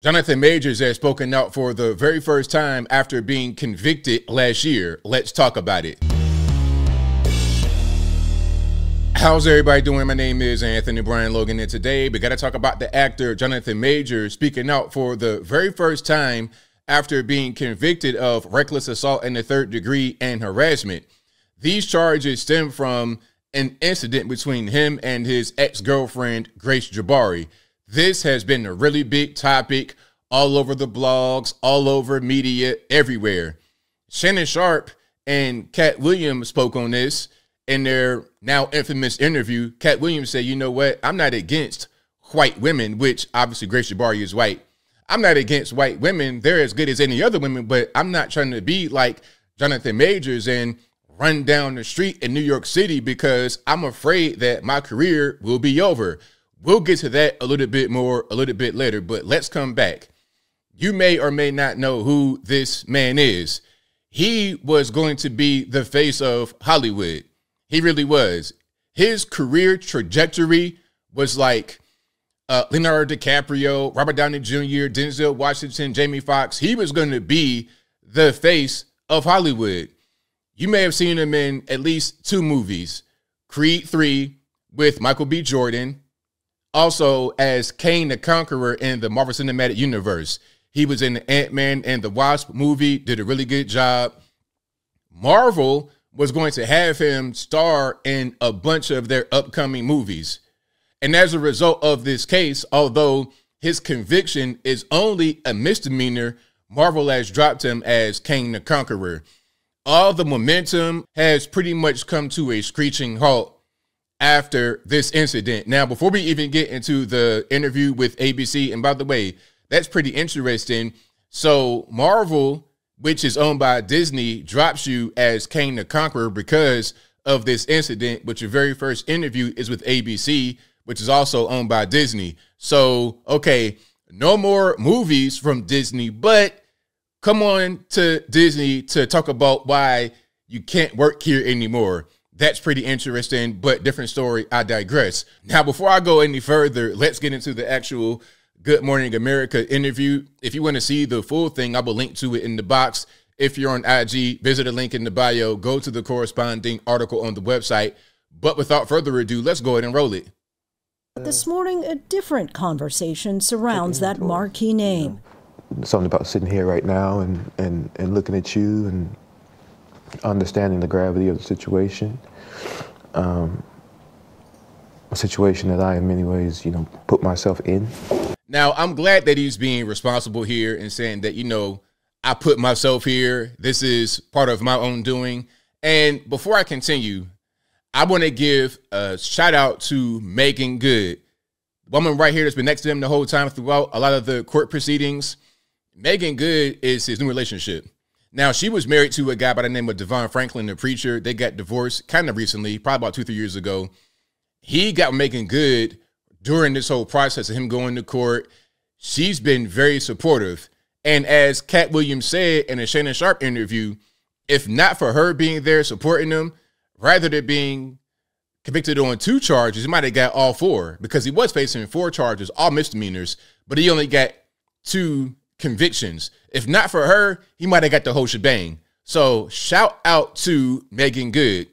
Jonathan Majors has spoken out for the very first time after being convicted last year. Let's talk about it. How's everybody doing? My name is Anthony Brian Logan, and today we got to talk about the actor Jonathan Majors speaking out for the very first time after being convicted of reckless assault in the third degree and harassment. These charges stem from an incident between him and his ex-girlfriend, Grace Jabbari. This has been a really big topic all over the blogs, all over media, everywhere. Shannon Sharpe and Katt Williams spoke on this in their now infamous interview. Katt Williams said, you know what, I'm not against white women, which obviously Grace Jabbari is white. I'm not against white women. They're as good as any other women, but I'm not trying to be like Jonathan Majors and run down the street in New York City because I'm afraid that my career will be over. We'll get to that a little bit later, but let's come back. You may or may not know who this man is. He was going to be the face of Hollywood. He really was. His career trajectory was like Leonardo DiCaprio, Robert Downey Jr., Denzel Washington, Jamie Foxx. He was going to be the face of Hollywood. You may have seen him in at least 2 movies, Creed 3 with Michael B. Jordan, also as Kang the Conqueror in the Marvel Cinematic Universe. He was in the Ant-Man and the Wasp movie, did a really good job. Marvel was going to have him star in a bunch of their upcoming movies. And as a result of this case, although his conviction is only a misdemeanor, Marvel has dropped him as Kang the Conqueror. All the momentum has pretty much come to a screeching halt after this incident. Now, before we even get into the interview with ABC, and by the way, that's pretty interesting. So Marvel, which is owned by Disney, drops you as Kang the Conqueror because of this incident, but your very first interview is with ABC, which is also owned by Disney. So, okay, no more movies from Disney, but come on to Disney to talk about why you can't work here anymore. That's pretty interesting, but different story. I digress. Now, before I go any further, let's get into the actual Good Morning America interview. If you want to see the full thing, I will link to it in the box. If you're on IG, visit the link in the bio, go to the corresponding article on the website. But without further ado, let's go ahead and roll it. This morning, a different conversation surrounds that marquee name. Something about sitting here right now and looking at you and understanding the gravity of the situation. A situation that I, in many ways, put myself in. Now, I'm glad that he's being responsible here and saying that, I put myself here. This is part of my own doing. And before I continue, I want to give a shout out to Meagan Good, woman right here that's been next to him the whole time throughout a lot of the court proceedings. Meagan Good is his new relationship. Now, she was married to a guy by the name of Devon Franklin, the preacher. They got divorced kind of recently, probably about 2-3 years ago. He got Meagan Good during this whole process of him going to court. She's been very supportive. And as Katt Williams said in a Shannon Sharpe interview, if not for her being there supporting him, rather than being convicted on 2 charges, he might have got all 4 because he was facing 4 charges, all misdemeanors, but he only got 2 convictions. If not for her, he might have got the whole shebang. So shout out to Meagan Good.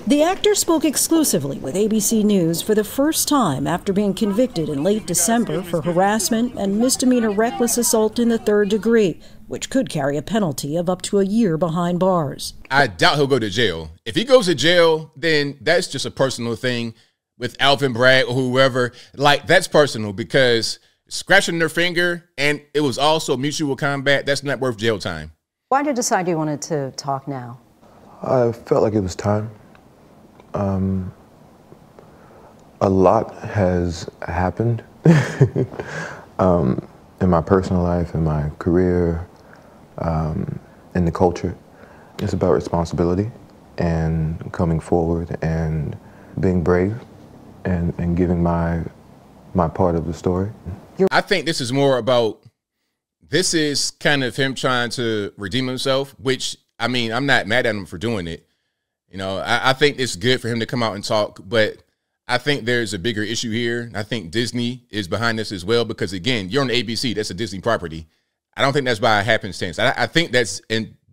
The actor spoke exclusively with ABC News for the first time after being convicted in late December for harassment and misdemeanor reckless assault in the third degree, which could carry a penalty of up to a year behind bars. I doubt he'll go to jail. If he goes to jail, then that's just a personal thing with Alvin Bragg or whoever. Like, that's personal because scratching their finger and it was also mutual combat, that's not worth jail time. Why did you decide you wanted to talk now? I felt like it was time. A lot has happened in my personal life, in my career, in the culture. It's about responsibility and coming forward and being brave and giving my part of the story. I think this is more about, this is kind of him trying to redeem himself, which, I mean, I'm not mad at him for doing it. I think it's good for him to come out and talk, but I think there's a bigger issue here. I think Disney is behind this as well because, again, you're on ABC. That's a Disney property. I don't think that's by happenstance. I think that's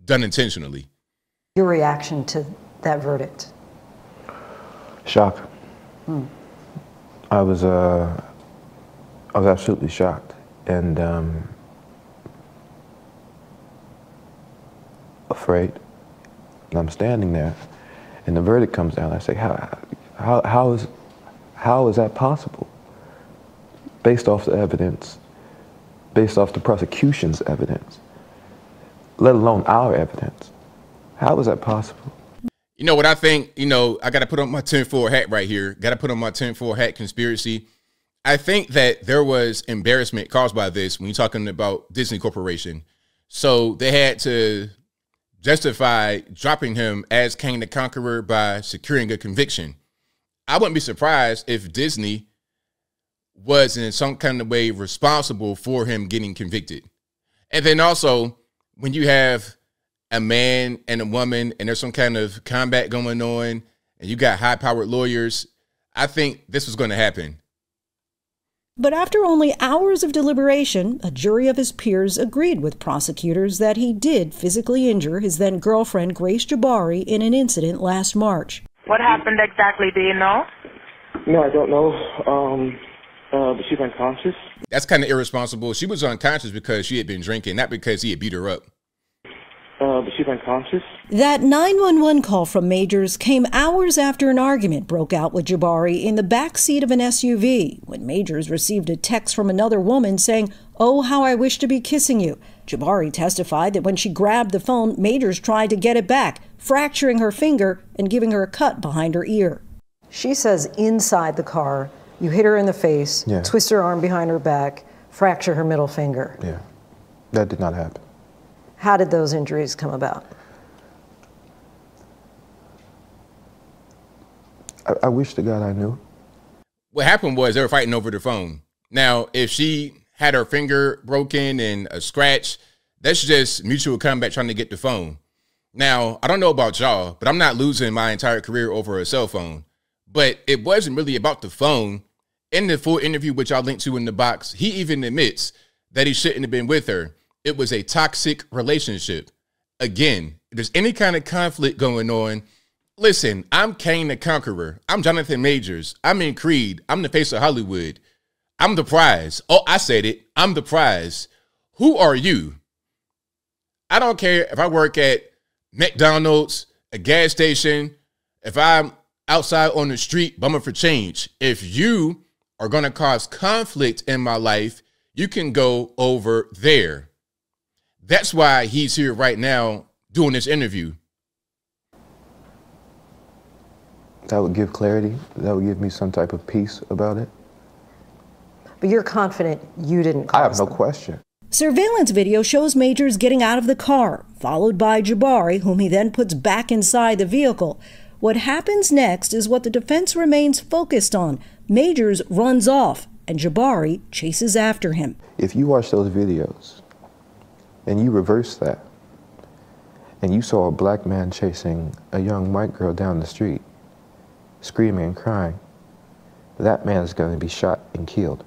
done intentionally. Your reaction to that verdict? Shock. I was absolutely shocked and afraid. And I'm standing there, and the verdict comes down. I say, how is that possible? Based off the evidence, based off the prosecution's evidence, let alone our evidence. How is that possible? You know what I think? You know, I got to put on my tinfoil hat right here. Got to put on my tinfoil hat conspiracy. I think that there was embarrassment caused by this when you're talking about Disney Corporation. So they had to justify dropping him as Kang the Conqueror by securing a conviction. I wouldn't be surprised if Disney was in some kind of way responsible for him getting convicted. And then also, when you have a man and a woman and there's some kind of combat going on and you got high-powered lawyers, I think this was going to happen. But after only hours of deliberation, a jury of his peers agreed with prosecutors that he did physically injure his then-girlfriend Grace Jabbari in an incident last March. What happened exactly? Do you know? No, I don't know. But she's unconscious. That's kind of irresponsible. She was unconscious because she had been drinking, not because he had beat her up. But she's unconscious. That 911 call from Majors came hours after an argument broke out with Jabbari in the back seat of an SUV when Majors received a text from another woman saying, "Oh, how I wish to be kissing you." Jabbari testified that when she grabbed the phone, Majors tried to get it back, fracturing her finger and giving her a cut behind her ear. She says inside the car, you hit her in the face, twist her arm behind her back, fracture her middle finger. Yeah, that did not happen. How did those injuries come about? I wish to God I knew. What happened was they were fighting over the phone. Now, if she had her finger broken and a scratch, that's just mutual combat trying to get the phone. Now, I don't know about y'all, but I'm not losing my entire career over a cell phone. But it wasn't really about the phone. In the full interview, which I'll link to in the box, he even admits that he shouldn't have been with her. It was a toxic relationship. Again, if there's any kind of conflict going on, listen, I'm Kang the Conqueror. I'm Jonathan Majors. I'm in Creed. I'm the face of Hollywood. I'm the prize. Oh, I said it. I'm the prize. Who are you? I don't care if I work at McDonald's, a gas station, if I'm outside on the street bumming for change. If you are going to cause conflict in my life, you can go over there. That's why he's here right now doing this interview. That would give clarity. That would give me some type of peace about it. But you're confident you didn't cause I have no them. question. Surveillance video shows Majors getting out of the car, followed by Jabbari, whom he then puts back inside the vehicle. What happens next is what the defense remains focused on. Majors runs off, and Jabbari chases after him. If you watch those videos, and you reverse that, and you saw a black man chasing a young white girl down the street, screaming and crying, that man is going to be shot and killed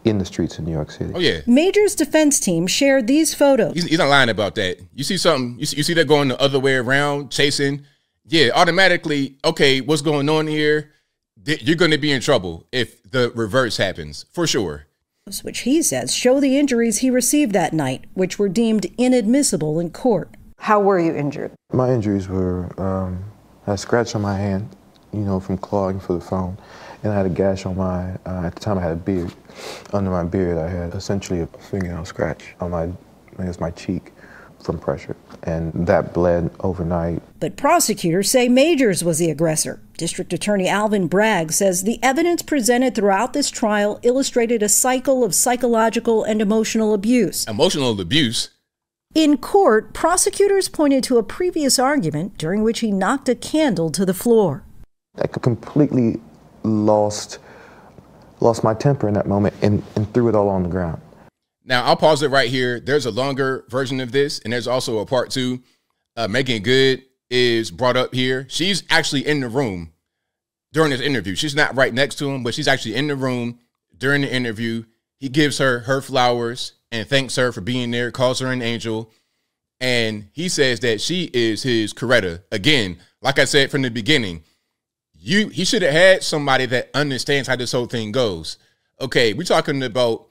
in the streets of New York City. Oh, yeah. Majors' defense team shared these photos. He's not lying about that. You see something, you see that going the other way around, chasing, yeah, automatically, okay, what's going on here? You're going to be in trouble if the reverse happens, for sure. Which he says show the injuries he received that night, which were deemed inadmissible in court. How were you injured? My injuries were, I had a scratch on my hand, you know, from clawing for the phone. And I had a gash on my, at the time I had a beard. Under my beard, I had essentially a fingernail scratch on my, I guess my cheek from pressure. And that bled overnight. But prosecutors say Majors was the aggressor. District Attorney Alvin Bragg says the evidence presented throughout this trial illustrated a cycle of psychological and emotional abuse. Emotional abuse? In court, prosecutors pointed to a previous argument during which he knocked a candle to the floor. I completely lost my temper in that moment and threw it all on the ground. Now, I'll pause it right here. There's a longer version of this, and there's also a part two. Meagan Good is brought up here. She's actually in the room. during this interview. She's not right next to him, but she's actually in the room during the interview. He gives her flowers and thanks her for being there, calls her an angel. And he says that she is his Coretta. Again, like I said from the beginning, he should have had somebody that understands how this whole thing goes. Okay, we're talking about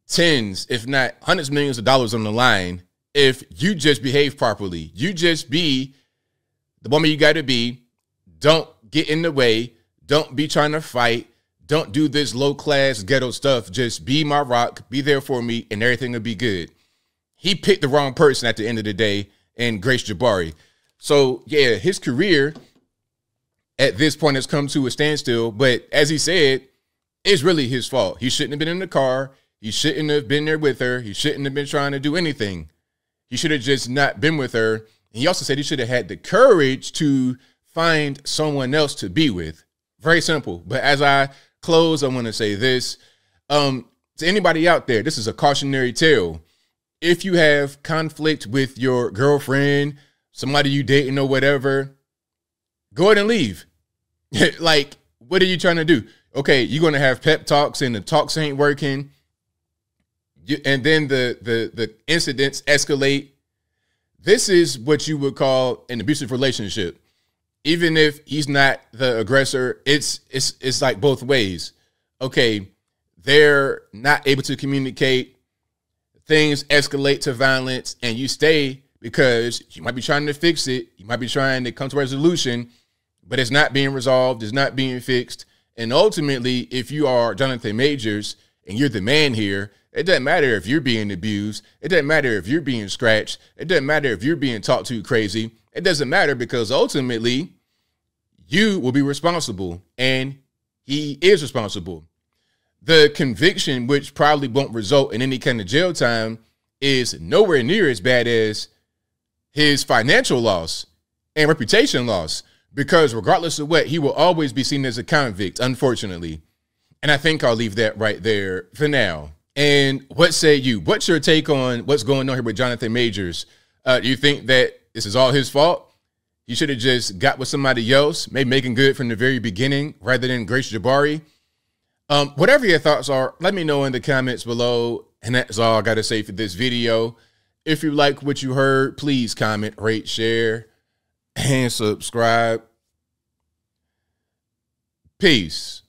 tens, if not hundreds of millions of dollars on the line. If you just behave properly, you just be the woman you got to be. Don't get in the way. Don't be trying to fight. Don't do this low-class ghetto stuff. Just be my rock. Be there for me, and everything will be good. He picked the wrong person at the end of the day, and Grace Jabbari. So, yeah, his career at this point has come to a standstill. But as he said, it's really his fault. He shouldn't have been in the car. He shouldn't have been there with her. He shouldn't have been trying to do anything. He should have just not been with her. And he also said he should have had the courage to find someone else to be with. Very simple. But as I close, I want to say this. To anybody out there, this is a cautionary tale. If you have conflict with your girlfriend, somebody you dating or whatever, go ahead and leave. Like, what are you trying to do? Okay, you're going to have pep talks and the talks ain't working. And then the incidents escalate. This is what you would call an abusive relationship. Even if he's not the aggressor, it's like both ways. Okay, they're not able to communicate. Things escalate to violence, and you stay because you might be trying to fix it. You might be trying to come to a resolution, but it's not being resolved. It's not being fixed. And ultimately, if you are Jonathan Majors and you're the man here, it doesn't matter if you're being abused. It doesn't matter if you're being scratched. It doesn't matter if you're being talked to crazy. It doesn't matter because ultimately you will be responsible, and he is responsible. The conviction, which probably won't result in any kind of jail time, is nowhere near as bad as his financial loss and reputation loss, because regardless of what, he will always be seen as a convict, unfortunately. And I think I'll leave that right there for now. And what say you? What's your take on what's going on here with Jonathan Majors? Do you think that this is all his fault? He should have just got with somebody else, maybe making good from the very beginning rather than Grace Jabbari? Whatever your thoughts are, let me know in the comments below. And that's all I got to say for this video. If you like what you heard, please comment, rate, share, and subscribe. Peace.